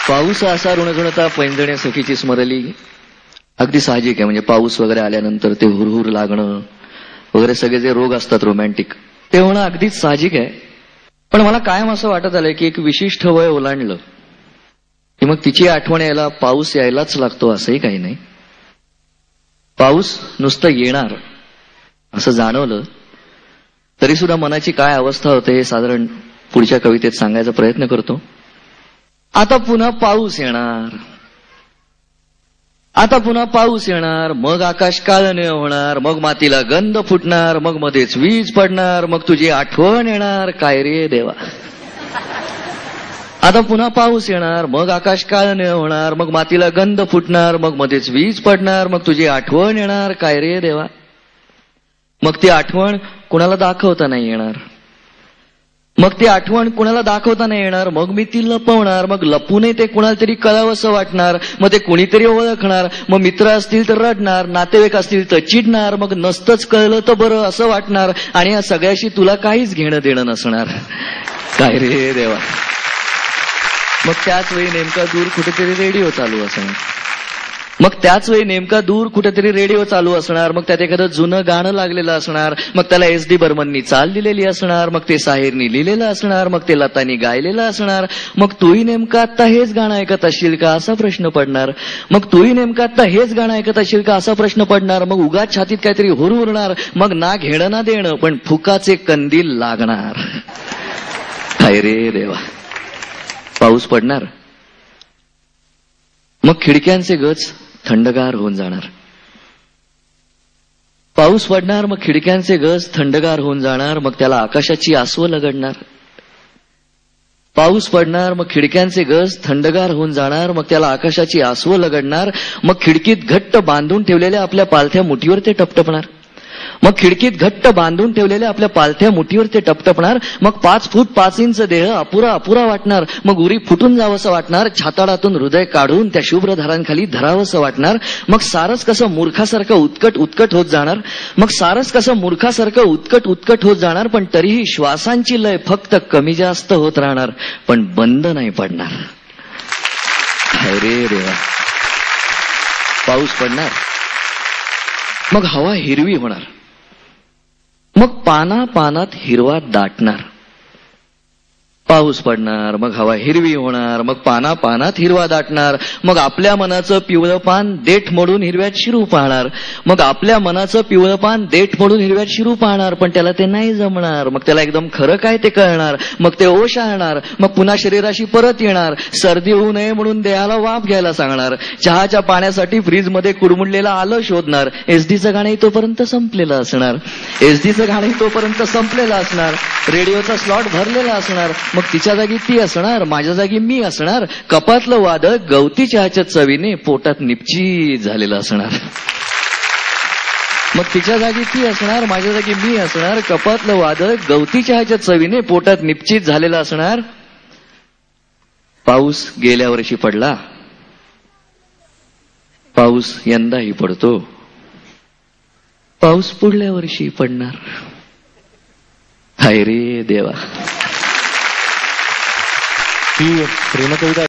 पाऊस असा ऋणगणता पैंजण्या सखीची स्मरली. अगदी साहजिक आहे, म्हणजे पाऊस वगैरे आल्यानंतर ते हुरहुर लागणं वगैरे सगळे जे रोग असतात रोमॅन्टिक, ते होणं अगदीच साहजिक आहे. पण मला कायम असं वाटत आलंय की एक विशिष्ट वय ओलांडलं की मग तिची आठवण यायला पाऊस यायलाच लागतो असंही काही नाही. पाऊस नुसतं येणार असं जाणवलं तरी सुद्धा मनाची काय अवस्था होते हे साधारण पुढच्या कवितेत सांगायचा प्रयत्न करतो. आता पुन्हा पाऊस येणार, आता पुन्हा पाऊस येणार, मग आकाश काळं होणार, मग मातीला गंध फुटणार, मग मध्येच वीज पडणार, मग तुझी आठवण येणार, काय रे देवा. आता पुन्हा पाऊस येणार, मग आकाश काळं होणार, मग मातीला गंध फुटणार, मग मध्येच वीज पडणार, मग तुझी आठवण येणार, काय रे देवा. मग ती आठवण कुणाला दाखवता नाही येणार, मग ती आठवण कुणाला दाखवता नाही येणार, मग मी ती लपवणार, मग लपूनही ते कुणाला तरी कळावंसं वाटणार, मग ते कुणीतरी ओळखणार, मग मित्र असतील तर रडणार, नातेवाईक असतील तर चिडणार, मग नसतंच कळलं तर बरं असं वाटणार, आणि या सगळ्याशी तुला काहीच घेणं देणं नसणार, काय रे देवा. मग त्याच वेळी नेमका दूर कुठेतरी रेडिओ चालू असणार, मग त्याच वेळी नेमका दूर कुठेतरी रेडिओ चालू असणार, मग त्यात एखादं जुनं गाणं लागलेलं असणार, मग त्याला SD बर्मननी चाल दिलेली असणार, मग ते साहिरनी लिहिलेलं असणार, मग ते लतानी गायलेलं असणार, मग तूही नेमकं आता हेच गाणं ऐकत असशील का असा प्रश्न पडणार, मग तूही नेमकं आता हेच गाणं ऐकत असशील का असा प्रश्न पडणार, मग उगाच छातीत काहीतरी हुरहुरणार, मग ना घेणं ना देणं पण फुकाचे कंदील लागणार, काय रे देवा. पाऊस पडणार, मग खिडक्यांचे गज थंडगार होऊन जाणार, पाऊस पडणार, मग खिडक्यांचे गज थंडगार होऊन जाणार, मग त्याला आकाशाची आसवं लगडणार, पाऊस पडणार, मग खिडक्यांचे गज थंडगार होऊन जाणार, मग त्याला आकाशाची आसवं लगडणार, मग खिडकीत घट्ट बांधून ठेवलेल्या आपल्या पालथ्या मुठीवर ते टपटपणार, मग खिडकीत घट्ट बांधून ठेवलेल्या आपल्या पालथ्या मुठीवर ते टपटपणार, मग 5 फूट 5 इंच देह अपुरा अपुरा वाटणार, मग उरी फुटून जावंसं वाटणार, छाताडातून हृदय काढून त्या शुभ्र धारांखाली धरावंसं वाटणार, मग सारच कसं मूर्खासारखं उत्कट उत्कट होत जाणार, मग सारच कसं मूर्खासारखं उत्कट उत्कट होत जाणार, पण तरीही श्वासांची लय फक्त कमी जास्त होत राहणार, पण बंद नाही पडणार, अरे देवा. पाऊस पडणार, मग हवा हिरवी होणार, मग पाना पानात हिरवा दाटणार, पाऊस पडणार, मग हवा हिरवी होणार, मग पाना पानात हिरवा दाटणार, मग आपल्या मनाचं पिवळं पान देठ मोडून हिरव्यात शिरू पाहणार, मग आपल्या मनाचं पिवळं पान देठ मोडून हिरव्यात शिरू पाहणार, पण त्याला ते नाही जमणार, मग त्याला एकदम खरं काय ते कळणार, मग ते ओशाळणार, मग पुन्हा शरीराशी परत येणार, सर्दी होऊ नये म्हणून देहाला वाफ घ्यायला सांगणार, चहाच्या पाण्यासाठी फ्रीजमध्ये कुडमुडलेलं आलं शोधणार, SD गाणंही तोपर्यंत संपलेलं असणार, SD गाणंही तोपर्यंत संपलेलं असणार, रेडिओचा स्लॉट भरलेला असणार, मग तिच्या जागी ती असणार, माझ्या जागी मी असणार, कपातलं वादळ गवती चहाच्या चवीने पोटात निपची झालेलं असणार, मग तिच्या जागी ती असणार, माझ्या जागी मी असणार, कपातलं वादळ गवती चहाच्या चवीने पोटात निपचित झालेलं असणार. पाऊस गेल्या वर्षी पडला, पाऊस यंदाही पडतो, पाऊस पुढल्या वर्षी पडणार, हाय रे देवा. ही प्रेमकविता